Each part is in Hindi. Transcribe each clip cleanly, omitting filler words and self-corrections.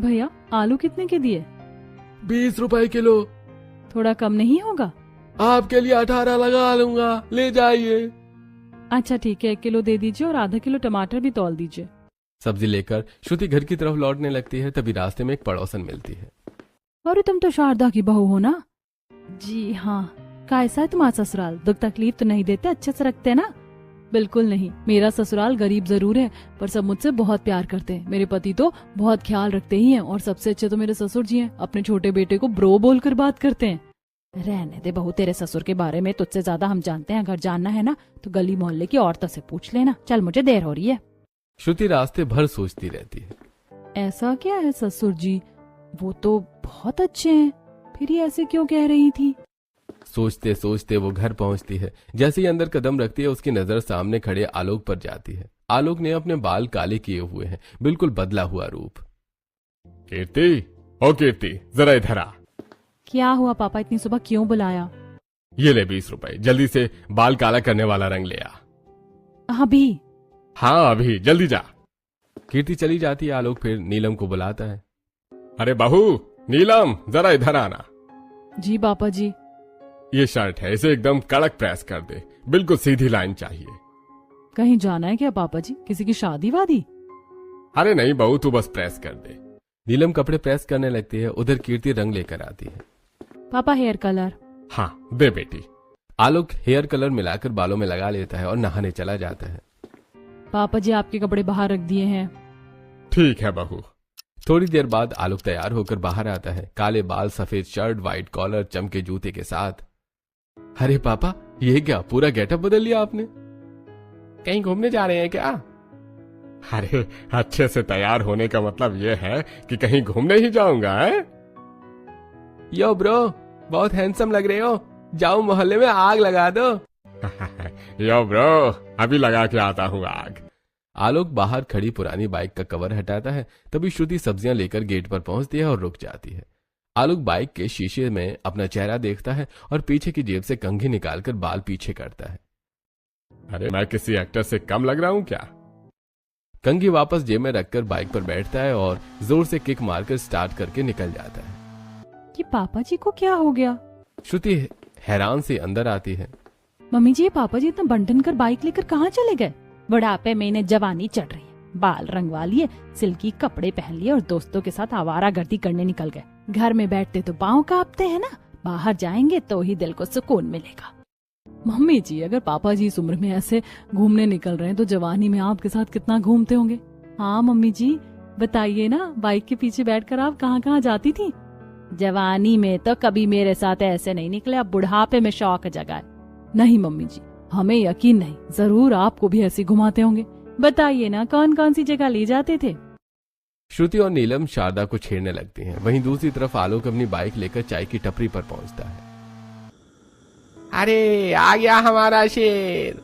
भैया आलू कितने के दिए? 20 रुपए किलो। थोड़ा कम नहीं होगा? आपके लिए 18 लगा लूंगा, ले जाइए। अच्छा ठीक है, 1 किलो दे दीजिए और आधा किलो टमाटर भी तौल दीजिए। सब्जी लेकर श्रुति घर की तरफ लौटने लगती है, तभी रास्ते में एक पड़ोसन मिलती है। अरे तुम तो शारदा की बहू हो ना? जी हाँ। कैसा है तुम्हारा ससुराल? दुख तकलीफ तो नहीं देते, अच्छे से रखते हैं ना? बिल्कुल नहीं, मेरा ससुराल गरीब जरूर है पर सब मुझसे बहुत प्यार करते हैं। मेरे पति तो बहुत ख्याल रखते ही हैं और सबसे अच्छे तो मेरे ससुर जी हैं। अपने छोटे बेटे को ब्रो बोलकर बात करते हैं। रहने दे बहू, तेरे ससुर के बारे में तुझसे ज्यादा हम जानते हैं। अगर जानना है ना तो गली मोहल्ले की औरतों से पूछ लेना। चल मुझे देर हो रही है। श्रुति रास्ते भर सोचती रहती है। ऐसा क्या है ससुर जी, वो तो बहुत अच्छे हैं, फिर ये ऐसे क्यों कह रही थी? सोचते सोचते वो घर पहुंचती है। जैसे ही अंदर कदम रखती है उसकी नजर सामने खड़े आलोक पर जाती है। आलोक ने अपने बाल काले किए हुए हैं, बिल्कुल बदला हुआ रूप। कीर्ति, ओ कीर्ति, जरा इधर आ। क्या हुआ पापा, इतनी सुबह क्यों बुलाया? ये ले 20 रुपए, जल्दी से बाल काला करने वाला रंग ले आ। अभी? हाँ अभी, जल्दी जा। कीर्ति चली जाती है। आलोक फिर नीलम को बुलाता है। अरे बहू नीलम, जरा इधर आना। जी पापा जी। ये शर्ट है, इसे एकदम कड़क प्रेस कर दे, बिल्कुल सीधी लाइन चाहिए। कहीं जाना है क्या पापा जी, किसी की शादी वादी? अरे नहीं बहू, तू बस प्रेस कर दे। नीलम कपड़े प्रेस करने लगती है। उधर कीर्ति रंग लेकर आती है। पापा हेयर कलर। हाँ दे बेटी। आलोक हेयर कलर मिलाकर बालों में लगा लेता है और नहाने चला जाता है। पापा जी आपके कपड़े बाहर रख दिए हैं। ठीक है बहू। थोड़ी देर बाद आलोक तैयार होकर बाहर आता है। काले बाल, सफेद शर्ट, व्हाइट कॉलर, चमके जूते के साथ। अरे पापा, ये क्या पूरा गेटअप बदल लिया आपने? कहीं घूमने जा रहे हैं क्या? अरे अच्छे से तैयार होने का मतलब ये है कि कहीं घूमने ही जाऊंगा है? यो ब्रो, बहुत हैंडसम लग रहे हो, जाओ मोहल्ले में आग लगा दो। यो ब्रो, अभी लगा के आता हूँ आग। आलोक बाहर खड़ी पुरानी बाइक का कवर हटाता है। तभी श्रुति सब्जियां लेकर गेट पर पहुंचती है और रुक जाती है। आलोक बाइक के शीशे में अपना चेहरा देखता है और पीछे की जेब से कंघी निकालकर बाल पीछे करता है। अरे मैं किसी एक्टर से कम लग रहा हूं क्या? कंघी वापस जेब में रखकर बाइक पर बैठता है और जोर से किक मारकर स्टार्ट करके निकल जाता है। ये पापा जी को क्या हो गया? श्रुति हैरान से अंदर आती है। मम्मी जी, ये पापा जी इतना बंटन कर बाइक लेकर कहाँ चले गए? बुढ़ापे में इन्हें जवानी चढ़ रही है, बाल रंगवा लिए, सिल्की कपड़े पहन लिए और दोस्तों के साथ आवारागर्दी करने निकल गए। घर में बैठते तो पाँव कांपते हैं ना, बाहर जाएंगे तो ही दिल को सुकून मिलेगा। मम्मी जी, अगर पापा जी इस उम्र में ऐसे घूमने निकल रहे हैं तो जवानी में आपके साथ कितना घूमते होंगे? हाँ मम्मी जी, बताइए ना, बाइक के पीछे बैठकर आप कहाँ कहाँ जाती थी? जवानी में तो कभी मेरे साथ ऐसे नहीं निकले, अब बुढ़ापे में शौक जगाए। नहीं मम्मी जी, हमें यकीन नहीं, जरूर आपको भी ऐसे घुमाते होंगे। बताइए ना, कौन कौन सी जगह ले जाते थे? श्रुति और नीलम शारदा को छेड़ने लगती हैं। वहीं दूसरी तरफ आलोक अपनी बाइक लेकर चाय की टपरी पर पहुंचता है। अरे आ गया हमारा शेर।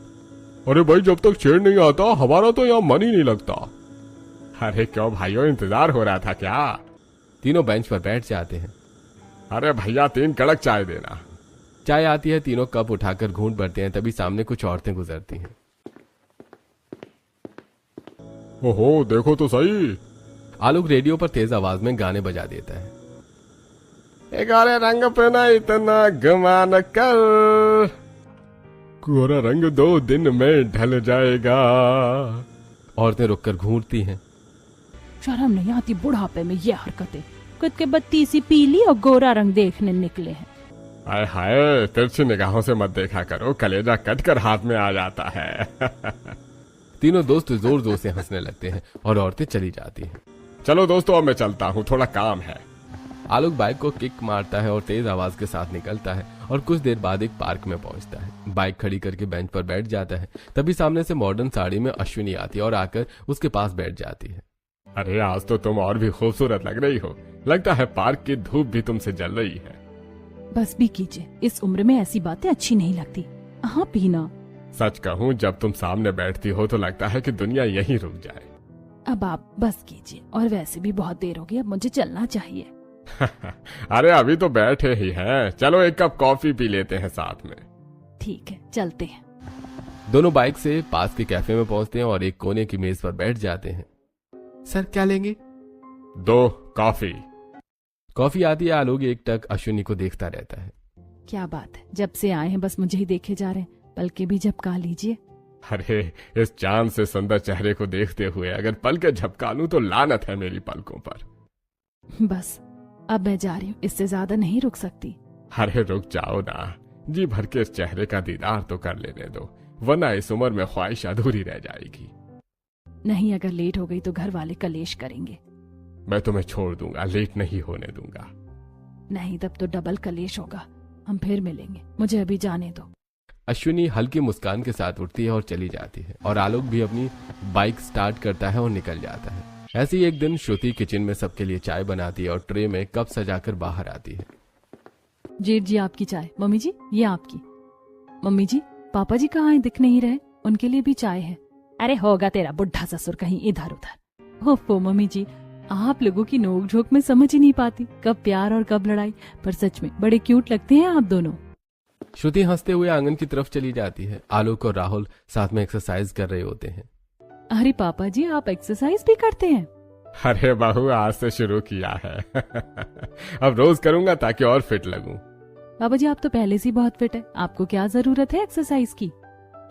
अरे भाई, जब तक शेर नहीं आता हमारा तो यहाँ मन ही नहीं लगता। अरे क्यों भाइयों, इंतजार हो रहा था क्या? तीनों बेंच पर बैठ जाते हैं। अरे भैया 3 कड़क चाय देना। चाय आती है, तीनों कप उठाकर घूंट भरते हैं। तभी सामने कुछ औरतें गुजरती हैं। ओहो देखो तो सही। आलोक रेडियो पर तेज आवाज में गाने बजा देता है। गोरे रंग पे ना इतना गुमान कर, गोरा रंग 2 दिन में ढल जाएगा। औरतें रुककर घूरती हैं। शर्म नहीं आती बुढ़ापे में ये हरकतें? खुद के बत्ती सी पीली और गोरा रंग देखने निकले हैं। हाय हाय, तिरछी निगाहों से मत देखा करो, कलेजा कट कर हाथ में आ जाता है। तीनों दोस्त जोर जोर से हंसने लगते हैं और औरतें चली जाती हैं। चलो दोस्तों, अब मैं चलता हूँ, थोड़ा काम है। आलोक बाइक को किक मारता है और तेज आवाज के साथ निकलता है और कुछ देर बाद एक पार्क में पहुंचता है। बाइक खड़ी करके बेंच पर बैठ जाता है। तभी सामने से मॉडर्न साड़ी में अश्विनी आती है और आकर उसके पास बैठ जाती है। अरे आज तो तुम और भी खूबसूरत लग रही हो, लगता है पार्क की धूप भी तुमसे जल रही है। बस भी कीजिए, इस उम्र में ऐसी बातें अच्छी नहीं लगती। हाँ पीना। सच कहूँ, जब तुम सामने बैठती हो तो लगता है कि दुनिया यहीं रुक जाए। अब आप बस कीजिए, और वैसे भी बहुत देर हो गई, अब मुझे चलना चाहिए। अरे अभी तो बैठे ही हैं, चलो एक कप कॉफी पी लेते हैं साथ में। ठीक है, चलते हैं। दोनों बाइक से पास के कैफे में पहुंचते हैं और एक कोने की मेज पर बैठ जाते हैं। सर क्या लेंगे? दो कॉफी। कॉफी आती है। आलोक एक टक अश्विनी को देखता रहता है। क्या बात है, जब से आए हैं बस मुझे ही देखे जा रहे हैं, पलके भी झपका लीजिए। अरे इस चांद से सुंदर चेहरे को देखते हुए अगर पलके झपका लूं तो लानत है मेरी पलकों पर। बस अब मैं जा रही हूँ, इससे ज्यादा नहीं रुक सकती। अरे रुक जाओ ना, जी भर के इस चेहरे का दीदार तो कर लेने दो, वरना इस उम्र में ख्वाहिश अधूरी रह जाएगी। नहीं, अगर लेट हो गई तो घर वाले कलेश करेंगे। मैं तुम्हें छोड़ दूंगा, लेट नहीं होने दूंगा। नहीं, तब तो डबल कलेश होगा। हम फिर मिलेंगे, मुझे अभी जाने दो। अश्विनी हल्की मुस्कान के साथ उठती है और चली जाती है और आलोक भी अपनी बाइक स्टार्ट करता है और निकल जाता है। ऐसे ही एक दिन श्रुति किचन में सबके लिए चाय बनाती है और ट्रे में कप सजाकर बाहर आती है। जेठ जी आपकी चाय। मम्मी जी ये आपकी। मम्मी जी पापा जी कहाँ हैं, दिख नहीं रहे, उनके लिए भी चाय है। अरे होगा तेरा बुढ़ा ससुर कहीं इधर उधर। ओफो मम्मी जी, आप लोगों की नोक झोंक में समझ ही नहीं पाती, कब प्यार और कब लड़ाई। पर सच में बड़े क्यूट लगते हैं आप दोनों। श्रुति हंसते हुए आंगन की तरफ चली जाती है। आलोक और राहुल साथ में एक्सरसाइज कर रहे होते हैं। अरे पापा जी आप एक्सरसाइज भी करते हैं? अरे बहू आज से शुरू किया है। अब रोज करूंगा ताकि और फिट लगूं। पापा जी आप तो पहले से ही बहुत फिट है, आपको क्या जरूरत है एक्सरसाइज की?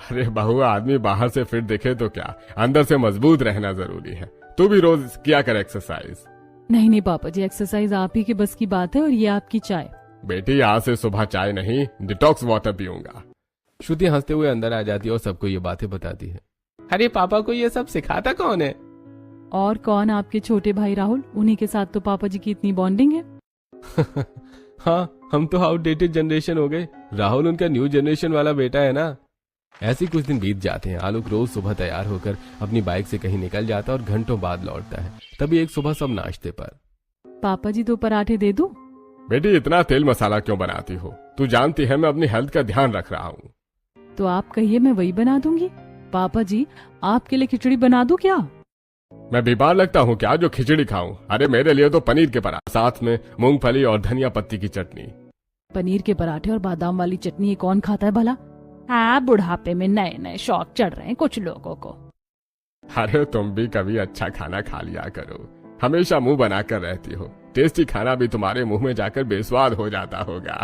अरे बहू आदमी बाहर से फिट दिखे तो क्या, अंदर से मजबूत रहना जरूरी है। तू भी रोज किया कर एक्सरसाइज। नहीं नहीं पापा जी, एक्सरसाइज आप ही के बस की बात है। और ये आपकी चाय। बेटी आज से सुबह चाय नहीं, डिटॉक्स वाटर पीऊंगा। श्रुति हंसते हुए अंदर आ जाती है और सबको ये बातें बताती है। अरे पापा को ये सब सिखाता कौन है? और कौन, आपके छोटे भाई राहुल। उन्हीं के साथ तो पापा जी की इतनी बॉन्डिंग है। हाँ, हम तो आउटडेटेड जनरेशन हो गए, राहुल उनका न्यू जनरेशन वाला बेटा है ना। ऐसे कुछ दिन बीत जाते हैं। आलोक रोज सुबह तैयार होकर अपनी बाइक से कहीं निकल जाता है और घंटों बाद लौटता है। तभी एक सुबह सब नाश्ते पर। पापा जी 2 पराठे दे दूं? बेटी इतना तेल मसाला क्यों बनाती हो? तू जानती है मैं अपनी हेल्थ का ध्यान रख रहा हूँ। तो आप कहिए मैं वही बना दूंगी। पापा जी आपके लिए खिचड़ी बना दूं क्या? मैं बीमार लगता हूँ क्या जो खिचड़ी खाऊं? अरे मेरे लिए तो पनीर के पराठे, साथ में मूंगफली और धनिया पत्ती की चटनी। पनीर के पराठे और बादाम वाली चटनी ये कौन खाता है भला? हाँ, बुढ़ापे में नए नए शौक चढ़ रहे हैं कुछ लोगों को। अरे तुम भी कभी अच्छा खाना खा लिया करो, हमेशा मुंह बनाकर रहती हो। टेस्टी खाना भी तुम्हारे मुंह में जाकर बेस्वाद हो जाता होगा।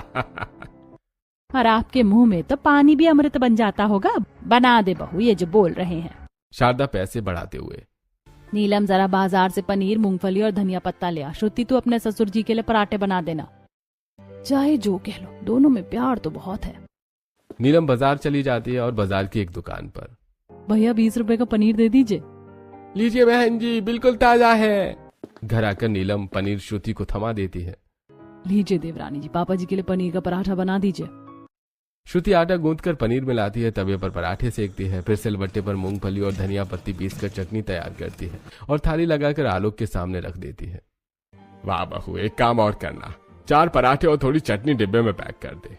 और आपके मुंह में तो पानी भी अमृत बन जाता होगा। बना दे बहू ये जो बोल रहे हैं। शारदा पैसे बढ़ाते हुए। नीलम जरा बाजार से पनीर, मूंगफली और धनिया पत्ता ले आ। श्रुति तू अपने ससुर जी के लिए पराठे बना देना। चाहे जो कह लो, दोनों में प्यार तो बहुत है। नीलम बाजार चली जाती है और बाजार की एक दुकान पर। भैया 20 रुपए का पनीर दे दीजिए। लीजिए बहन जी, बिल्कुल ताजा है। घर आकर नीलम पनीर श्रुति को थमा देती है। लीजिए देवरानी जी, पापा जी के लिए पनीर का पराठा बना दीजिए। श्रुति आटा गूंथकर पनीर मिलाती है, तवे पर पराठे सेकती है, फिर सिलबट्टे पर मूंगफली और धनिया पत्ती पीसकर चटनी तैयार करती है और थाली लगाकर आलोक के सामने रख देती है। वाह बहू, एक काम और करना, 4 पराठे और थोड़ी चटनी डिब्बे में पैक कर दे।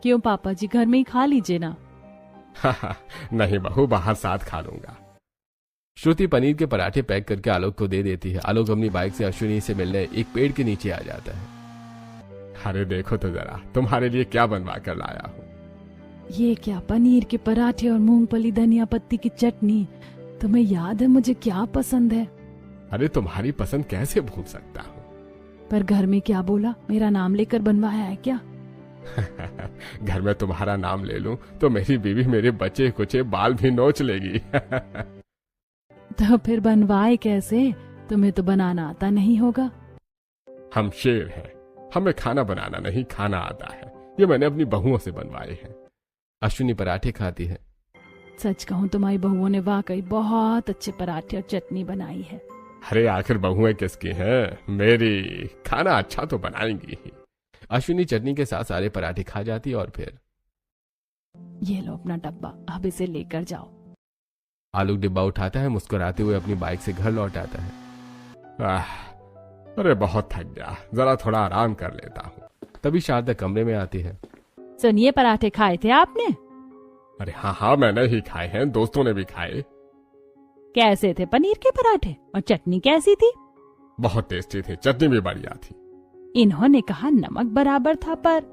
क्यों पापा जी, घर में ही खा लीजिए ना। नहीं बहू, बाहर साथ खा लूंगा। श्रुति पनीर के पराठे पैक करके आलोक को दे देती है। आलोक अपनी बाइक से अश्विनी से मिलने एक पेड़ के नीचे आ जाता है। अरे देखो तो जरा, तुम्हारे लिए क्या बनवा कर लाया हूँ। ये क्या, पनीर के पराठे और मूंगफली धनिया पत्ती की चटनी। तुम्हें याद है मुझे क्या पसंद है? अरे तुम्हारी पसंद कैसे भूल सकता हूँ। पर घर में क्या बोला, मेरा नाम लेकर बनवाया है क्या? घर में तुम्हारा नाम ले लूं तो मेरी बीवी मेरे बचे कुचे बाल भी नोच लेगी। तो फिर बनवाए कैसे? तुम्हें तो बनाना आता नहीं होगा। हम शेर हैं, हमें खाना बनाना नहीं खाना आता है। ये मैंने अपनी बहुओं से बनवाए हैं। अश्विनी पराठे खाती है। सच कहूँ तुम्हारी बहुओं ने वाकई बहुत अच्छे पराठे और चटनी बनाई है। अरे आखिर बहुएं किसकी हैं? मेरी। खाना अच्छा तो बनाएंगी ही। अश्विनी चटनी के साथ सारे पराठे खा जाती और फिर, ये लो अपना डब्बा, अब इसे लेकर जाओ। आलोक डिब्बा उठाता है, मुस्कुराते हुए अपनी बाइक से घर लौट आता है। अरे बहुत थक गया, जरा थोड़ा आराम कर लेता हूँ। तभी शारदा कमरे में आती है। सुनिए, पराठे खाए थे आपने? अरे हाँ हाँ, मैंने ही खाए हैं, दोस्तों ने भी खाए। कैसे थे पनीर के पराठे? और चटनी कैसी थी? बहुत टेस्टी थी, चटनी भी बढ़िया थी। इन्होंने कहा नमक बराबर था, पर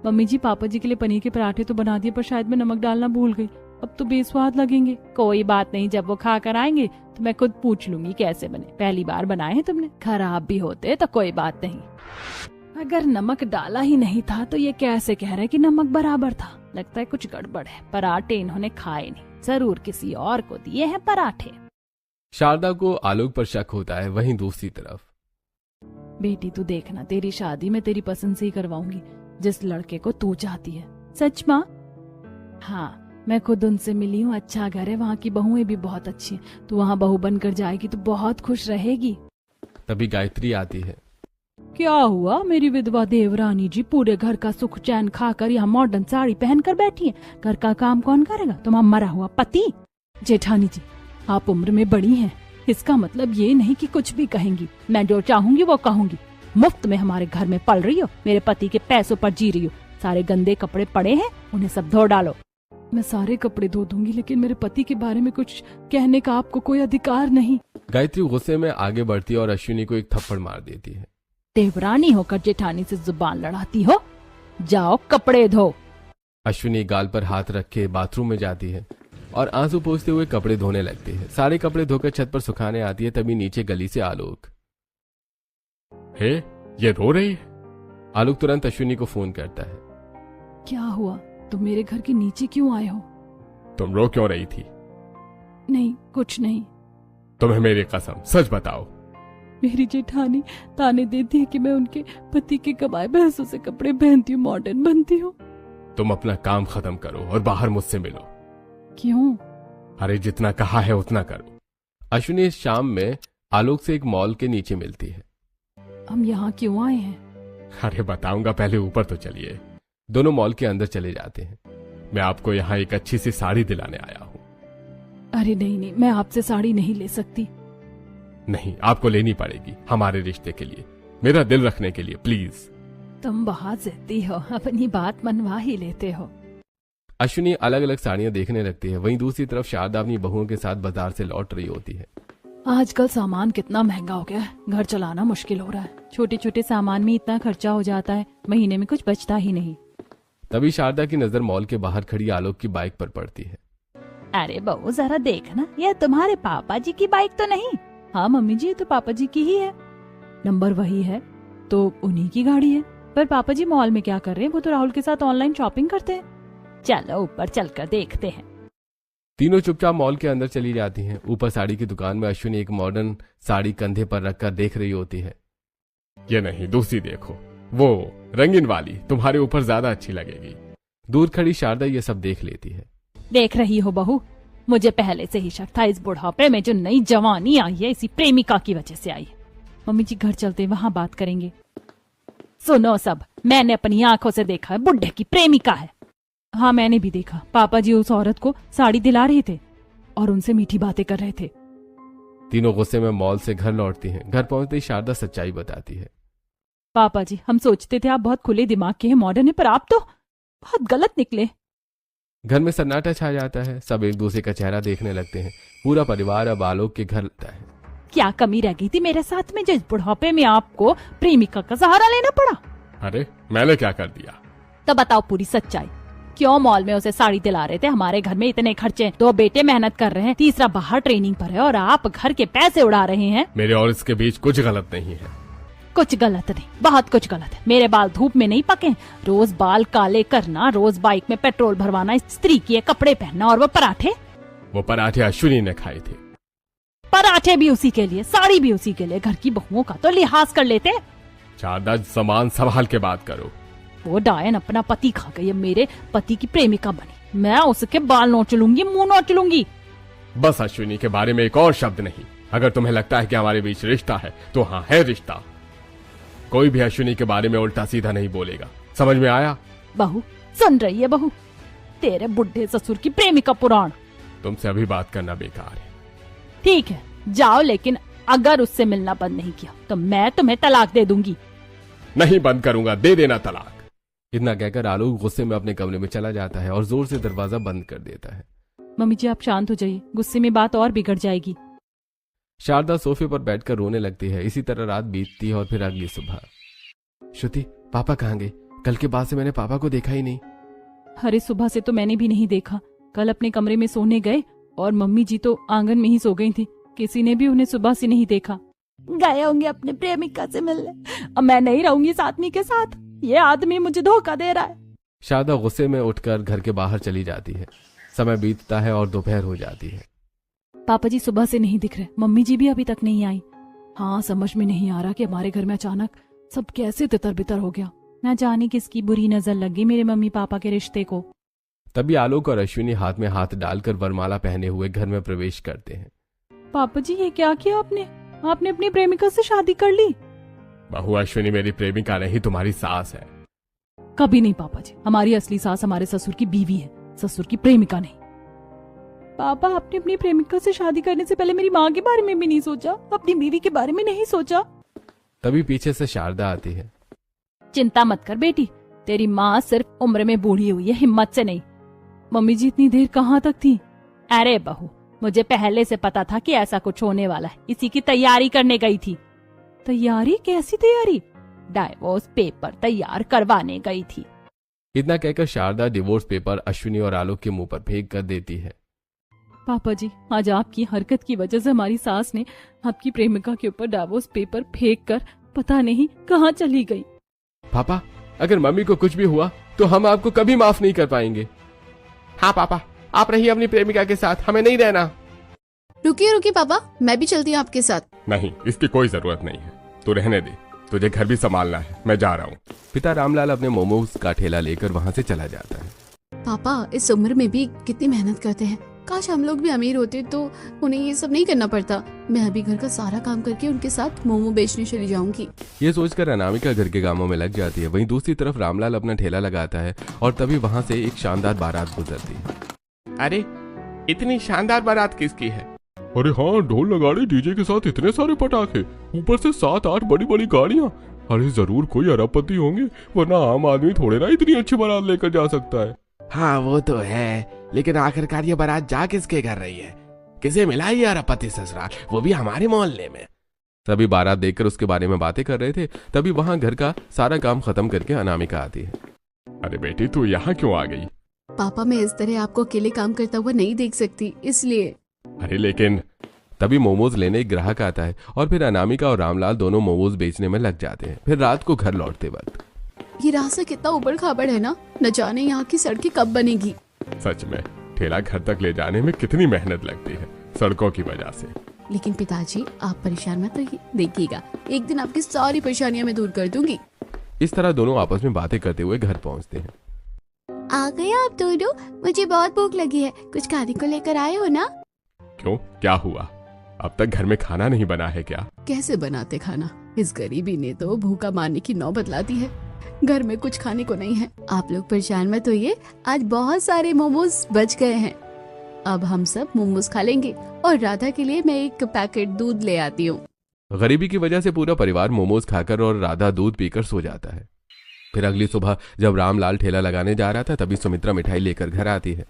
मम्मी जी पापा जी के लिए पनीर के पराठे तो बना दिए, पर शायद मैं नमक डालना भूल गई। अब तो बेस्वाद लगेंगे। कोई बात नहीं, जब वो खा कर आएंगे तो मैं खुद पूछ लूंगी कैसे बने। पहली बार बनाए हैं तुमने, खराब भी होते तो कोई बात नहीं। अगर नमक डाला ही नहीं था तो ये कैसे कह रहे कि नमक बराबर था? लगता है कुछ गड़बड़ है। पराठे इन्होंने खाए नहीं, जरूर किसी और को दिए हैं पराठे। शारदा को आलोक पर शक होता है। वहीं दूसरी तरफ, बेटी तू देखना, तेरी शादी मैं तेरी पसंद से ही करवाऊंगी, जिस लड़के को तू चाहती है। सच माँ? हाँ, मैं खुद उनसे मिली हूँ। अच्छा घर है, वहाँ की बहुएं भी बहुत अच्छी हैं। तू वहाँ बहू बनकर जाएगी तो बहुत खुश रहेगी। तभी गायत्री आती है। क्या हुआ मेरी विधवा देवरानी जी? पूरे घर का सुख चैन खाकर यहाँ मॉडर्न साड़ी पहनकर बैठी है। घर का काम कौन करेगा? तुम्हारा मरा हुआ पति। जेठानी जी, आप उम्र में बड़ी हैं, इसका मतलब ये नहीं कि कुछ भी कहेंगी। मैं जो चाहूंगी वो कहूंगी। मुफ्त में हमारे घर में पल रही हो, मेरे पति के पैसों पर जी रही हो। सारे गंदे कपड़े पड़े हैं, उन्हें सब धो डालो। मैं सारे कपड़े धो दूंगी, लेकिन मेरे पति के बारे में कुछ कहने का आपको कोई अधिकार नहीं। गायत्री गुस्से में आगे बढ़ती है और अश्विनी को एक थप्पड़ मार देती है। देवरानी होकर जेठानी से जुबान लड़ाती हो? जाओ कपड़े धो। अश्विनी गाल पर हाथ रखे बाथरूम में जाती है और आंसू पोंछते हुए कपड़े धोने लगती है। सारे कपड़े धोकर छत पर सुखाने आती है। तभी नीचे गली से आलोक। हे, ये रो रही है? आलोक तुरंत अश्विनी को फोन करता है। क्या हुआ? तुम मेरे घर के नीचे क्यों आए हो? तुम रो क्यों रही थी? नहीं, कुछ नहीं। तुम्हें मेरी कसम, सच बताओ। मेरी जेठानी ताने देती है कि मैं उनके पति के कमाए पैसों से कपड़े पहनती हूँ, मॉडर्न बनती हूँ। तुम अपना काम खत्म करो और बाहर मुझसे मिलो। क्यों? अरे जितना कहा है उतना करो। अश्विनी इस शाम में आलोक से एक मॉल के नीचे मिलती है। हम यहाँ क्यों आए हैं? अरे बताऊंगा, पहले ऊपर तो चलिए। दोनों मॉल के अंदर चले जाते हैं। मैं आपको यहाँ एक अच्छी सी साड़ी दिलाने आया हूँ। अरे नहीं नहीं, मैं आपसे साड़ी नहीं ले सकती। नहीं, आपको लेनी पड़ेगी, हमारे रिश्ते के लिए, मेरा दिल रखने के लिए, प्लीज। तुम बहुत जिद्दी हो, अपनी बात मनवा ही लेते हो। अश्विनी अलग अलग साड़ियां देखने लगती है। वहीं दूसरी तरफ शारदा अपनी बहुओं के साथ बाजार से लौट रही होती है। आजकल सामान कितना महंगा हो गया है, घर चलाना मुश्किल हो रहा है। छोटे छोटे सामान में इतना खर्चा हो जाता है, महीने में कुछ बचता ही नहीं। तभी शारदा की नजर मॉल के बाहर खड़ी आलोक की बाइक पर पड़ती है। अरे बहू जरा देखना, यह तुम्हारे पापा जी की बाइक तो नहीं? हाँ मम्मी जी, ये तो पापा जी की ही है। नंबर वही है तो उन्हीं की गाड़ी है। पर पापा जी मॉल में क्या कर रहे हैं? वो तो राहुल के साथ ऑनलाइन शॉपिंग करते हैं। चलो ऊपर चलकर देखते हैं। तीनों चुपचाप मॉल के अंदर चली जाती हैं। ऊपर साड़ी की दुकान में अश्विनी एक मॉडर्न साड़ी कंधे पर रखकर देख रही होती है। ये नहीं, दूसरी देखो, वो रंगीन वाली तुम्हारे ऊपर ज्यादा अच्छी लगेगी। दूर खड़ी शारदा ये सब देख लेती है। देख रही हो बहू, मुझे पहले से ही शक था इस बुढ़ापे में जो नई जवानी आई है इसी प्रेमिका की वजह से आई है। मम्मी जी घर चलते, वहाँ बात करेंगे। सुनो सब, मैंने अपनी आंखों से देखा है, बुढ़े की प्रेमिका है। हाँ मैंने भी देखा, पापा जी उस औरत को साड़ी दिला रहे थे और उनसे मीठी बातें कर रहे थे। तीनों गुस्से में मॉल से घर लौटती हैं। घर पहुंचते ही शारदा सच्चाई बताती है। पापा जी, हम सोचते थे आप बहुत खुले दिमाग के हैं, मॉडर्न है, पर आप तो बहुत गलत निकले। घर में सन्नाटा छा जाता है। सब एक दूसरे का चेहरा देखने लगते हैं। पूरा परिवार अब आलोक के घर आता है। क्या कमी रह गई थी मेरे साथ में, जिस बुढ़ापे में आपको प्रेमिका का सहारा लेना पड़ा? अरे मैंने क्या कर दिया? तो बताओ पूरी सच्चाई। क्यों मॉल में उसे साड़ी दिला रहे थे? हमारे घर में इतने खर्चे, 2 बेटे मेहनत कर रहे हैं, तीसरा बाहर ट्रेनिंग पर है और आप घर के पैसे उड़ा रहे हैं। मेरे और इसके बीच कुछ गलत नहीं है। कुछ गलत नहीं, बहुत कुछ गलत है। मेरे बाल धूप में नहीं पके। रोज बाल काले करना, रोज बाइक में पेट्रोल भरवाना, स्त्री के कपड़े पहनना, और वो पराठे अश्विनी ने खाए थे। पराठे भी उसी के लिए, साड़ी भी उसी के लिए। घर की बहुओं का तो लिहाज कर लेते। शारदा, सामान संभाल के बात करो। वो डायन अपना पति खा गई, मेरे पति की प्रेमिका बनी। मैं उसके बाल नोच लूंगी, मुंह नोच लूंगी। बस अश्विनी के बारे में एक और शब्द नहीं। अगर तुम्हें लगता है कि हमारे बीच रिश्ता है तो हाँ है रिश्ता। कोई भी अश्विनी के बारे में उल्टा सीधा नहीं बोलेगा, समझ में आया? बहू सुन रही है बहू, तेरे बुढ़े ससुर की प्रेमिका पुराण। तुमसे अभी बात करना बेकार है। ठीक है जाओ, लेकिन अगर उससे मिलना बंद नहीं किया तो मैं तुम्हें तलाक दे दूंगी। नहीं बंद करूंगा, दे देना तलाक। इतना कहकर आलोक गुस्से में अपने कमरे में चला जाता है और जोर से दरवाजा बंद कर देता है। मम्मी जी आप शांत हो जाइए, गुस्से में बात और बिगड़ जाएगी। शारदा सोफे पर बैठकर रोने लगती है। इसी तरह रात बीतती है और फिर अगली सुबह। श्रुति, पापा कहाँ गए? कल के बाद से मैंने पापा को देखा ही नहीं। अरे सुबह से तो मैंने भी नहीं देखा। कल अपने कमरे में सोने गए और मम्मी जी तो आंगन में ही सो गई थी। किसी ने भी उन्हें सुबह से नहीं देखा। गए होंगे अपने प्रेमिका से मिलने। अब मैं नहीं रहूंगी इस आदमी के साथ। ये आदमी मुझे धोखा दे रहा है। शारदा गुस्से में उठकर घर के बाहर चली जाती है। समय बीतता है और दोपहर हो जाती है। पापा जी सुबह से नहीं दिख रहे, मम्मी जी भी अभी तक नहीं आई। हाँ, समझ में नहीं आ रहा कि हमारे घर में अचानक सब कैसे तितर बितर हो गया। न जाने किसकी बुरी नजर लग गई मेरे मम्मी पापा के रिश्ते को। तभी आलोक और अश्विनी हाथ में हाथ डालकर वरमाला पहने हुए घर में प्रवेश करते हैं। पापा जी ये क्या किया आपने? आपने अपनी प्रेमिका से शादी कर ली? बहू अश्विनी मेरी प्रेमिका नहीं, तुम्हारी सास है। कभी नहीं पापा जी, हमारी असली सास हमारे ससुर की बीवी है, ससुर की प्रेमिका नहीं। पापा आपने अपनी प्रेमिका से शादी करने से पहले मेरी माँ के बारे में भी नहीं सोचा, अपनी बीवी के बारे में नहीं सोचा। तभी पीछे से शारदा आती है। चिंता मत कर बेटी, तेरी माँ सिर्फ उम्र में बूढ़ी हुई है, हिम्मत से नहीं। मम्मी जी इतनी देर कहाँ तक थी? अरे बहू, मुझे पहले से पता था कि ऐसा कुछ होने वाला है, इसी की तैयारी करने गई थी। तैयारी? कैसी तैयारी? डाइवोर्स पेपर तैयार करवाने गई थी। इतना कहकर शारदा डिवोर्स पेपर अश्विनी और आलोक के मुंह पर फेंक कर देती है। पापा जी, आज आपकी हरकत की वजह से हमारी सास ने आपकी प्रेमिका के ऊपर डाइवोर्स पेपर फेंक कर पता नहीं कहाँ चली गई। पापा, अगर मम्मी को कुछ भी हुआ तो हम आपको कभी माफ नहीं कर पाएंगे। हाँ पापा, आप रहिए अपनी प्रेमिका के साथ, हमें नहीं रहना। रुकिए रुकिए पापा, मैं भी चलती हूँ आपके साथ। नहीं, इसकी कोई जरूरत नहीं है, तू रहने दे, तुझे घर भी संभालना है, मैं जा रहा हूँ। पिता रामलाल अपने मोमोज का ठेला लेकर वहाँ से चला जाता है। पापा इस उम्र में भी कितनी मेहनत करते हैं, काश हम लोग भी अमीर होते तो उन्हें ये सब नहीं करना पड़ता। मैं अभी घर का सारा काम करके उनके साथ मोमो बेचने चली जाऊंगी। ये सोचकर अनामिका घर के कामों में लग जाती है। वहीं दूसरी तरफ रामलाल अपना ठेला लगाता है और तभी वहाँ से एक शानदार बारात गुजरती है। अरे इतनी शानदार बारात किसकी है? अरे हाँ, ढोल नगाड़े डीजे के साथ इतने सारे पटाखे, ऊपर से 7-8 बड़ी बड़ी गाड़ियाँ। अरे जरूर कोई अरबपति होंगे, वरना आम आदमी थोड़े ना इतनी अच्छी बारात लेकर जा सकता है। हाँ वो तो है, लेकिन आखिरकार ये बारात जा किसके घर रही है? किसे मिला ये अरबपति ससुराल, वो भी हमारे मोहल्ले में? तभी बारात देखकर उसके बारे में बातें कर रहे थे। तभी वहाँ घर का सारा काम खत्म करके अनामिका आती है। अरे बेटी, तू यहाँ क्यों आ गई? पापा मैं इस तरह आपको अकेले काम करता हुआ नहीं देख सकती, इसलिए। अरे लेकिन तभी मोमोज लेने एक ग्राहक आता है और फिर अनामिका और रामलाल दोनों मोमोज बेचने में लग जाते हैं। फिर रात को घर लौटते वक्त ये रास्ता कितना उबड़ खाबड़ है ना, न जाने यहाँ की सड़कें कब बनेगी। सच में ठेला घर तक ले जाने में कितनी मेहनत लगती है सड़कों की वजह से। लेकिन पिताजी आप परेशान मत रहिए, देखिएगा एक दिन आपकी सारी परेशानियां मैं दूर कर दूंगी। इस तरह दोनों आपस में बातें करते हुए घर पहुँचते हैं। आ गए आप दोनों? मुझे बहुत भूख लगी है, कुछ खाने को लेकर आए हो ना? क्यों, क्या हुआ? अब तक घर में खाना नहीं बना है क्या? कैसे बनाते खाना, इस गरीबी ने तो भूखा मारने की नौबत ला दी है। घर में कुछ खाने को नहीं है। आप लोग परेशान मत होइए, आज बहुत सारे मोमोज बच गए हैं। अब हम सब मोमोज खा लेंगे और राधा के लिए मैं एक पैकेट दूध ले आती हूँ। गरीबी की वजह से पूरा परिवार मोमोज खाकर और राधा दूध पीकर सो जाता है। फिर अगली सुबह जब रामलाल ठेला लगाने जा रहा था तभी सुमित्रा मिठाई लेकर घर आती है।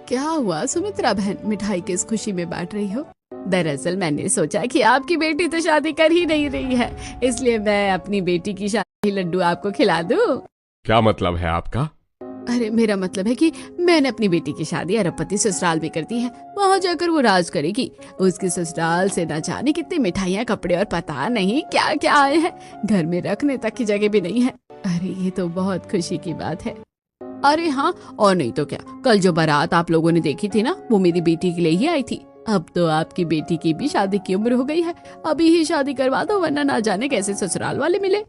क्या हुआ सुमित्रा बहन, मिठाई किस खुशी में बांट रही हो? दरअसल मैंने सोचा कि आपकी बेटी तो शादी कर ही नहीं रही है, इसलिए मैं अपनी बेटी की शादी लड्डू आपको खिला दूं। क्या मतलब है आपका? अरे मेरा मतलब है कि मैंने अपनी बेटी की शादी अरबपति ससुराल में कर दी है, वहाँ जाकर वो राज करेगी। उसके ससुराल से न जाने कितनी मिठाइयाँ, कपड़े और पता नहीं क्या क्या आए हैं, घर में रखने तक की जगह भी नहीं है। अरे ये तो बहुत खुशी की बात है। अरे हाँ, और नहीं तो क्या, कल जो बारात आप लोगों ने देखी थी ना, वो मेरी बेटी के लिए ही आई थी। अब तो आपकी बेटी की भी शादी की उम्र हो गई है, अभी ही शादी करवा दो, वरना ना जाने कैसे ससुराल वाले मिले।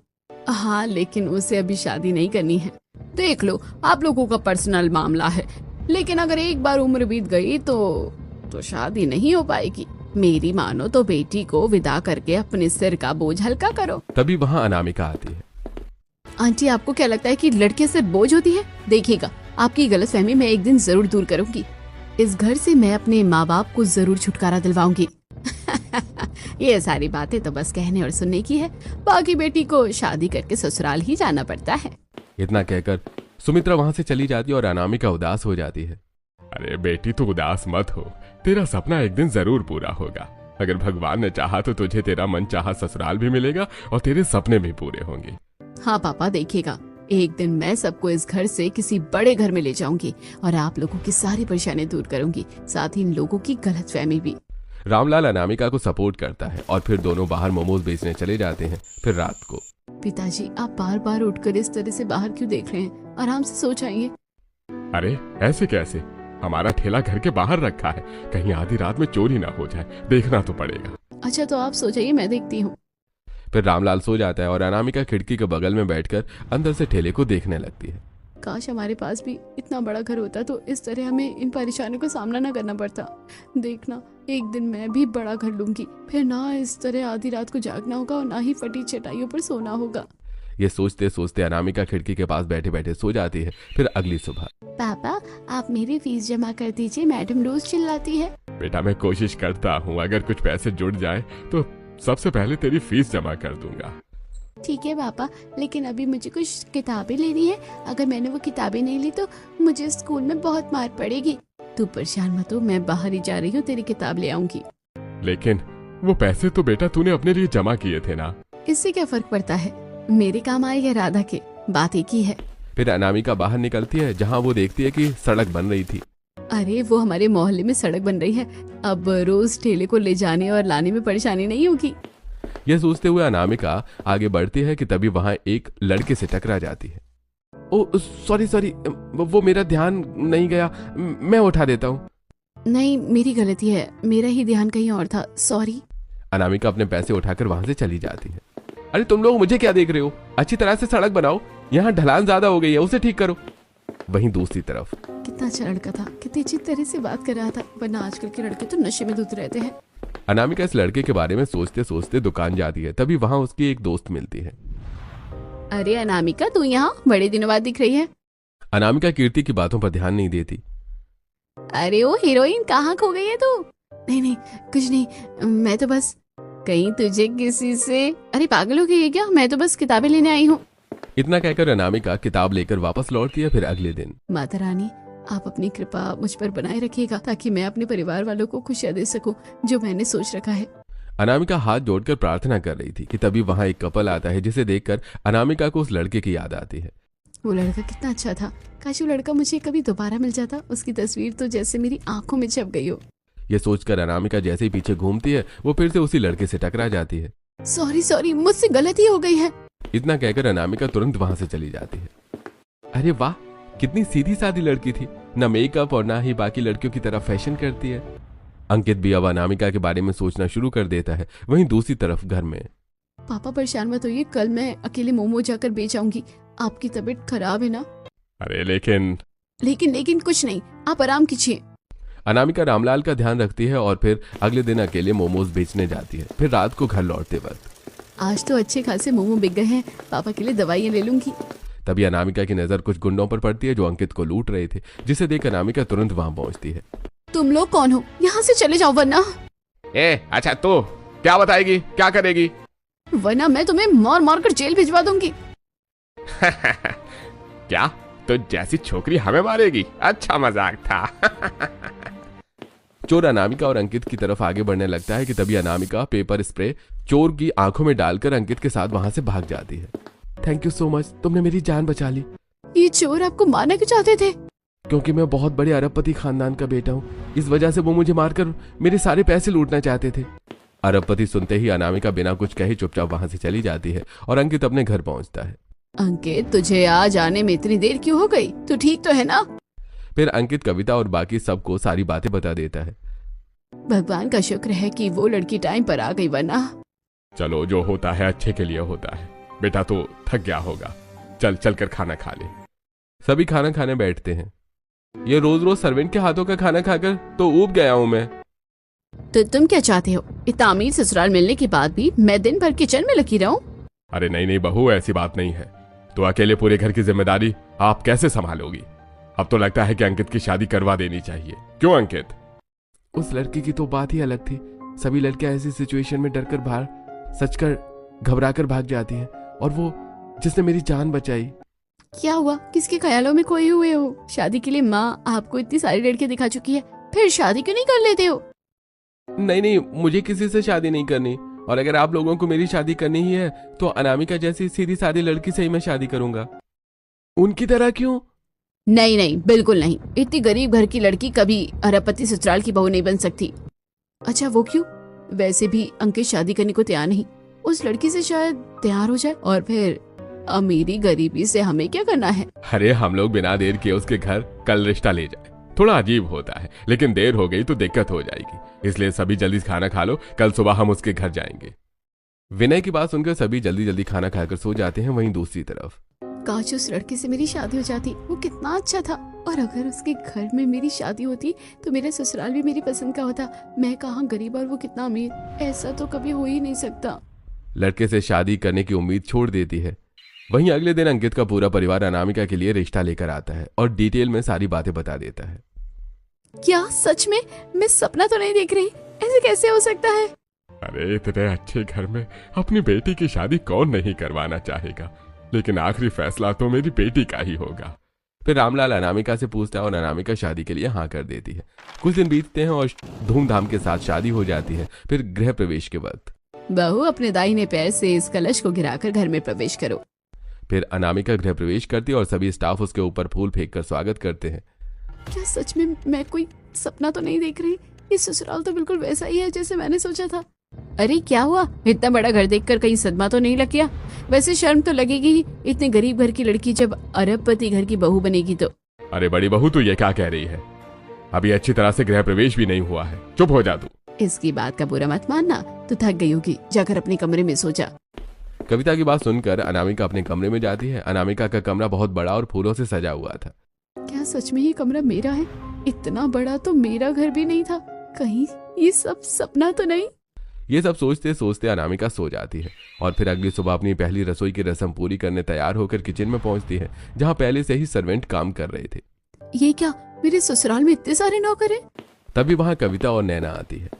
हाँ लेकिन उसे अभी शादी नहीं करनी है। देख लो, आप लोगों का पर्सनल मामला है, लेकिन अगर एक बार उम्र बीत गई तो शादी नहीं हो पाएगी। मेरी मानो तो बेटी को विदा करके अपने सिर का बोझ हल्का करो। तभी वहाँ अनामिका आती है। आंटी आपको क्या लगता है कि लड़कियां सिर्फ बोझ होती है? देखिएगा आपकी गलतफहमी मैं एक दिन जरूर दूर करूंगी। इस घर से मैं अपने माँ बाप को जरूर छुटकारा दिलवाऊंगी। ये सारी बातें तो बस कहने और सुनने की है, बाकी बेटी को शादी करके ससुराल ही जाना पड़ता है। इतना कहकर सुमित्रा वहाँ से चली जाती है और अनामिका उदास हो जाती है। अरे बेटी तू उदास मत हो, तेरा सपना एक दिन जरूर पूरा होगा। अगर भगवान ने चाहा तो तुझे तेरा मन चाहा ससुराल भी मिलेगा और तेरे सपने भी पूरे होंगे। हाँ पापा देखिएगा, एक दिन मैं सबको इस घर से किसी बड़े घर में ले जाऊंगी और आप लोगों की सारी परेशानी दूर करूंगी, साथ ही इन लोगों की गलतफहमी भी। रामलाल अनामिका को सपोर्ट करता है और फिर दोनों बाहर मोमोज बेचने चले जाते हैं। फिर रात को पिताजी, आप बार बार उठकर इस तरह से बाहर क्यों देख रहे हैं? आराम से सो जाइए। अरे ऐसे कैसे? हमारा ठेला घर के बाहर रखा है, कहीं आधी रात में चोरी ना हो जाए, देखना तो पड़ेगा। अच्छा तो आप सो जाइए, मैं देखती हूँ। फिर रामलाल सो जाता है और अनामिका खिड़की के बगल में बैठकर अंदर से ठेले को देखने लगती है। काश हमारे पास भी इतना बड़ा घर होता तो इस तरह हमें इन परेशानियों का सामना न करना पड़ता। देखना, एक दिन मैं भी बड़ा घर लूंगी, फिर ना इस तरह आधी रात को जागना होगा और ना ही फटी चटाइयों पर सोना होगा। ये सोचते सोचते अनामिका खिड़की के पास बैठे बैठे सो जाती है। फिर अगली सुबह, पापा आप मेरी फीस जमा कर दीजिए, मैडम रोज चिल्लाती है। बेटा मैं कोशिश करता हूँ, अगर कुछ पैसे जुड़ जाए तो सबसे पहले तेरी फीस जमा कर दूंगा। ठीक है पापा, लेकिन अभी मुझे कुछ किताबें लेनी है, अगर मैंने वो किताबें नहीं ली तो मुझे स्कूल में बहुत मार पड़ेगी। तू परेशान मत हो, मैं बाहर ही जा रही हूँ, तेरी किताब ले आऊंगी। लेकिन वो पैसे तो बेटा तूने अपने लिए जमा किए थे ना। इससे क्या फर्क पड़ता है, मेरे काम आएगा राधा के, बात एक ही है। फिर अनामिका बाहर निकलती है जहाँ वो देखती है कि सड़क बन रही थी। अरे वो हमारे मोहल्ले में सड़क बन रही है, अब रोज ठेले को ले जाने और लाने में परेशानी नहीं होगी। यह सोचते हुए अनामिका आगे बढ़ती है कि तभी वहां एक लड़के से टकरा जाती है। ओ सॉरी सॉरी, वो मेरा ध्यान नहीं गया, मैं उठा देता हूँ। नहीं मेरी गलती है, मेरा ही ध्यान कहीं और था, सॉरी। अनामिका अपने पैसे उठाकर वहां से चली जाती है। अरे तुम लोग मुझे क्या देख रहे हो, अच्छी तरह से सड़क बनाओ, यहाँ ढलान ज्यादा हो गई है, उसे ठीक करो। वहीं दूसरी तरफ कितना अच्छा लड़का था, कितनी अच्छी तरह से बात कर रहा था, वरना आजकल के लड़के तो नशे में धुत रहते हैं। अनामिका इस लड़के के बारे में सोचते सोचते दुकान जाती है। तभी वहां उसकी एक दोस्त मिलती है। अरे अनामिका, तू यहाँ बड़े दिनों बाद दिख रही है। अनामिका कीर्ति की बातों पर ध्यान नहीं देती। अरे ओ हीरोइन, कहाँ खो गई है तू? नहीं नहीं कुछ नहीं, मैं तो बस कहीं तुझे किसी से। अरे पागल हो गई है क्या, मैं तो बस किताबें लेने आई हूँ। इतना कहकर अनामिका किताब लेकर वापस लौटती है। फिर अगले दिन, माता रानी आप अपनी कृपा मुझ पर बनाए रखिएगा, ताकि मैं अपने परिवार वालों को खुशियां दे सकूं जो मैंने सोच रखा है। अनामिका हाथ जोड़कर प्रार्थना कर रही थी कि तभी वहां एक कपल आता है, जिसे देखकर अनामिका को उस लड़के की याद आती है। वो लड़का कितना अच्छा था, काश वो लड़का मुझे कभी दोबारा मिल जाता, उसकी तस्वीर तो जैसे मेरी आंखों में छप गई हो। ये सोचकर अनामिका जैसे ही पीछे घूमती है, वो फिर से उसी लड़के से टकरा जाती है। सॉरी सॉरी, मुझसे गलती हो गई है। इतना कहकर अनामिका तुरंत वहां से चली जाती है। अरे वाह, कितनी सीधी सादी लड़की थी, न मेकअप और ना ही बाकी लड़कियों की तरह फैशन करती है। अंकित भी अब अनामिका के बारे में सोचना शुरू कर देता है। वहीं दूसरी तरफ घर में, पापा परेशान मत होइए, कल मैं अकेले मोमो जाकर बेच आऊंगी, आपकी तबीयत खराब है ना। अरे लेकिन लेकिन कुछ नहीं, आप आराम कीजिए। अनामिका रामलाल का ध्यान रखती है और फिर अगले दिन अकेले मोमोज बेचने जाती है। फिर रात को घर लौटते वक्त, आज तो अच्छे खासे मोमो बिक गए हैं, पापा के लिए दवाइयाँ ले लूंगी। तभी अनामिका की नजर कुछ गुंडों पर पड़ती है जो अंकित को लूट रहे थे, जिसे देख अनामिका तुरंत वहां पहुंचती है। तुम लोग कौन हो, यहाँ से चले जाओ वरना अच्छा तो क्या बताएगी, क्या करेगी? वरना मैं तुम्हें मार मार कर जेल भिजवा दूंगी। क्या तो जैसी छोकरी हमें मारेगी? अच्छा मजाक था। चोर अनामिका और अंकित की तरफ आगे बढ़ने लगता है कि तभी अनामिका पेपर स्प्रे चोर की आंखों में डालकर अंकित के साथ वहां से भाग जाती है। थैंक यू सो मच, तुमने मेरी जान बचा ली। ये चोर आपको मारना क्यों चाहते थे? क्योंकि मैं बहुत बड़े अरबपति खानदान का बेटा हूँ, इस वजह से वो मुझे मारकर मेरे सारे पैसे लूटना चाहते थे। अरबपति सुनते ही अनामिका बिना कुछ कहे चुपचाप वहां से चली जाती है और अंकित अपने घर पहुंचता है। अंकित, तुझे आज आने में इतनी देर क्यों हो गई? तू ठीक तो है ना? फिर अंकित कविता और बाकी सबको सारी बातें बता देता है। भगवान का शुक्र है कि वो लड़की टाइम पर आ गई, वरना चलो जो होता है अच्छे के लिए होता है। बेटा तो थक गया होगा, चल कर खाना खा ले। सभी खाना खाने बैठते हैं। ये रोज रोज सर्वेंट के हाथों का खाना खाकर तो ऊब गया हूं मैं। तो तुम क्या चाहते हो, इतना अमीर ससुराल मिलने के बाद भी मैं दिन भर किचन में लगी रहूं? अरे नहीं बहू, ऐसी बात नहीं है। तो अकेले पूरे घर की जिम्मेदारी आप कैसे संभालोगी? अब तो लगता है कि अंकित की शादी करवा देनी चाहिए। क्यों अंकित? उस लड़की की तो बात ही अलग थी। सभी लड़कियां ऐसी सिचुएशन में डरकर बाहर सचकर घबराकर भाग जाती हैं, और वो जिसने मेरी जान बचाई। क्या हुआ, किसके ख्यालों में खोए हुए हो? शादी के लिए माँ आपको इतनी सारी लड़कियां दिखा चुकी है, फिर शादी क्यों नहीं कर लेते हो? नहीं, मुझे किसी से शादी नहीं करनी, और अगर आप लोगों को मेरी शादी करनी ही है तो अनामिका जैसी सीधी सादी लड़की से ही मैं शादी करूंगा। उनकी तरह क्यों? नहीं नहीं, बिल्कुल नहीं। इतनी गरीब घर की लड़की कभी अरबपति ससुराल की बहू नहीं बन सकती। अच्छा वो क्यों? वैसे भी अंकित शादी करने को तैयार नहीं। उस लड़की से शायद तैयार हो जाए, और फिर अमीरी गरीबी से हमें क्या करना है? अरे हम लोग बिना देर किए उसके घर कल रिश्ता ले जाए। थोड़ा अजीब होता है, लेकिन देर हो गई तो दिक्कत हो जाएगी, इसलिए सभी जल्दी खाना खा लो, कल सुबह हम उसके घर जाएंगे। विनय की बात सुनकर सभी जल्दी जल्दी खाना खाकर सो जाते हैं। वहीं दूसरी तरफ काश उस लड़के से मेरी शादी हो जाती, वो कितना अच्छा था। और अगर उसके घर में मेरी शादी होती तो मेरा ससुराल भी मेरी पसंद का होता। मैं कहाँ गरीब और वो कितना अमीर, ऐसा तो कभी हो ही नहीं सकता। लड़के से शादी करने की उम्मीद छोड़ देती है। वहीं अगले दिन अंकित का पूरा परिवार अनामिका के लिए रिश्ता लेकर आता है और डिटेल में सारी बातें बता देता है। क्या सच में? मैं सपना तो नहीं देख रही, ऐसे कैसे हो सकता है? अरे इतने अच्छे घर में अपनी बेटी की शादी कौन नहीं करवाना चाहेगा, लेकिन आखिरी फैसला तो मेरी बेटी का ही होगा। फिर रामलाल अनामिका से पूछता है और अनामिका शादी के लिए हाँ कर देती है। कुछ दिन बीतते हैं और धूमधाम के साथ शादी हो जाती है। फिर गृह प्रवेश के वक्त बहू, अपने दाहिने पैर से इस कलश को गिराकर घर में प्रवेश करो। फिर अनामिका गृह प्रवेश करती है और सभी स्टाफ उसके ऊपर फूल फेंककर स्वागत करते हैं। क्या सच में मैं कोई सपना तो नहीं देख रही? ये ससुराल तो बिल्कुल वैसा ही है जैसे मैंने सोचा था। अरे क्या हुआ? इतना बड़ा घर देखकर कहीं सदमा तो नहीं लग गया? वैसे शर्म तो लगेगी ही, इतने गरीब घर की लड़की जब अरबपति घर की बहू बनेगी तो। अरे बड़ी बहू, तू ये क्या कह रही है? अभी अच्छी तरह से गृह प्रवेश भी नहीं हुआ है, चुप हो जा तू। इसकी बात का बुरा मत मानना, तू थक गई होगी, जाकर अपने कमरे में सो जा। कविता की बात सुनकर अनामिका अपने कमरे में जाती है। अनामिका का कमरा बहुत बड़ा और फूलों से सजा हुआ था। क्या सच में ये कमरा मेरा है? इतना बड़ा तो मेरा घर भी नहीं था। कहीं ये सब सपना तो नहीं? ये सब सोचते सोचते अनामिका सो जाती है और फिर अगली सुबह अपनी पहली रसोई की रस्म पूरी करने तैयार होकर किचन में पहुंचती है, जहां पहले से ही सर्वेंट काम कर रहे थे। ये क्या, मेरे ससुराल में इतने सारे नौकर हैं? तभी वहां कविता और नैना आती है।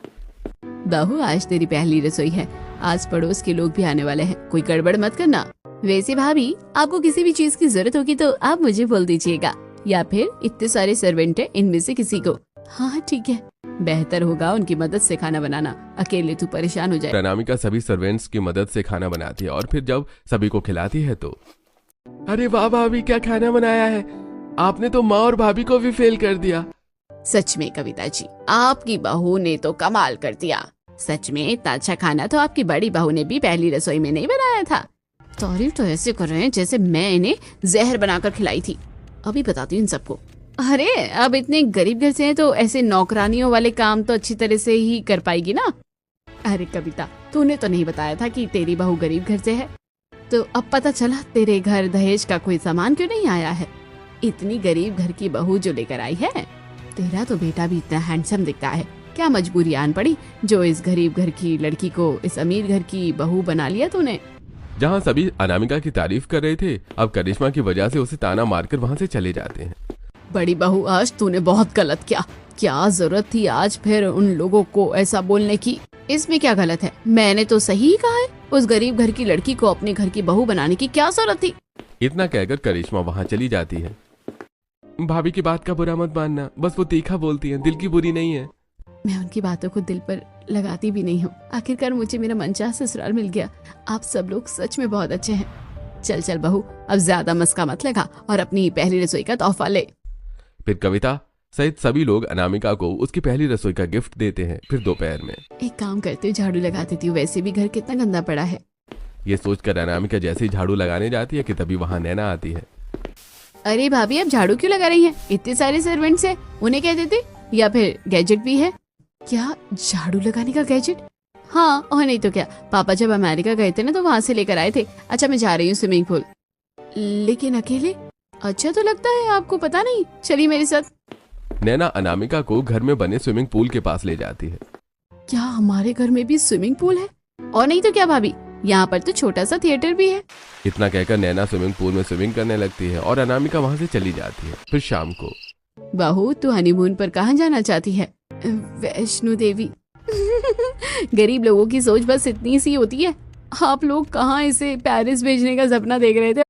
बहू, आज तेरी पहली रसोई है, आज पड़ोस के लोग भी आने वाले हैं, कोई गड़बड़ मत करना। वैसे भाभी, आपको किसी भी चीज की जरूरत होगी तो आप मुझे बोल दीजिएगा, या फिर इतने सारे सर्वेंट हैं, इनमें से किसी को। हाँ ठीक है, बेहतर होगा उनकी मदद से खाना बनाना, अकेले तू परेशान हो जाए। अनामिका सभी सर्वेंट्स की मदद से खाना बनाती है और फिर जब सभी को खिलाती है तो अरे वाह भाभी, क्या खाना बनाया है आपने, तो माँ और भाभी को भी फेल कर दिया। सच में कविता जी, आपकी बहू ने तो कमाल कर दिया। सच में इतना अच्छा खाना तो आपकी बड़ी बहू ने भी पहली रसोई में नहीं बनाया था। तारीफ तो ऐसे कर रहे हैं जैसे मैं इन्हें जहर बनाकर खिलाई थी। अभी बताती हूँ इन सबको। अरे अब इतने गरीब घर से हैं तो ऐसे नौकरानियों वाले काम तो अच्छी तरह से ही कर पाएगी ना। अरे कविता, तूने तो नहीं बताया था कि तेरी बहू गरीब घर से है, तो अब पता चला तेरे घर दहेज का कोई सामान क्यों नहीं आया है। इतनी गरीब घर की बहू जो लेकर आई है। तेरा तो बेटा भी इतना हैंडसम दिखता है, क्या मजबूरी आन पड़ी जो इस गरीब घर की लड़की को इस अमीर घर की बहू बना लिया तूने। जहाँ सभी अनामिका की तारीफ कर रहे थे, अब करिश्मा की वजह से उसे ताना मारकर वहाँ से चले जाते हैं। बड़ी बहू, आज तूने बहुत गलत किया। क्या जरूरत थी आज फिर उन लोगों को ऐसा बोलने की? इसमें क्या गलत है? मैंने तो सही ही कहा है। उस गरीब घर की लड़की को अपने घर की बहू बनाने की क्या जरूरत थी? इतना कहकर करिश्मा वहाँ चली जाती है। भाभी की बात का बुरा मत मानना, बस वो तीखा बोलती है, दिल की बुरी नहीं है। मैं उनकी बातों को दिल पर लगाती भी नहीं हूँ। आखिरकार मुझे मेरा मनचाहा ससुराल मिल गया। आप सब लोग सच में बहुत अच्छे हैं। चल चल बहू, अब ज्यादा मस्का मत लगा और अपनी पहली रसोई का तोहफा ले। फिर कविता सहित सभी लोग अनामिका को उसकी पहली रसोई का गिफ्ट देते हैं। फिर दोपहर में एक काम करती हूँ, झाड़ू लगा देती हूँ, वैसे भी घर कितना गंदा पड़ा है। ये सोचकर अनामिका जैसे ही झाड़ू लगाने जाती है कि तभी वहाँ नैना आती है। अरे भाभी, अब झाड़ू क्यों लगा रही हैं? इतने सारे सर्वेंट्स हैं, उन्हें कह देते, या फिर गैजेट भी है। क्या झाड़ू लगाने का गैजेट? हाँ और नहीं तो क्या, पापा जब अमेरिका गए थे ना तो वहाँ से लेकर आए थे। अच्छा मैं जा रही हूँ स्विमिंग पूल। लेकिन अकेले? अच्छा तो लगता है आपको पता नहीं, चलिए मेरे साथ। नैना अनामिका को घर में बने स्विमिंग पूल के पास ले जाती है। क्या हमारे घर में भी स्विमिंग पूल है? और नहीं तो क्या भाभी, यहाँ पर तो छोटा सा थिएटर भी है। इतना कहकर नैना स्विमिंग पूल में स्विमिंग करने लगती है और अनामिका वहाँ से चली जाती है। फिर शाम को बहू, तू हनीमून पर कहाँ जाना चाहती है? वैष्णो देवी। गरीब लोगों की सोच बस इतनी सी होती है। आप लोग कहाँ इसे पेरिस भेजने का सपना देख रहे थे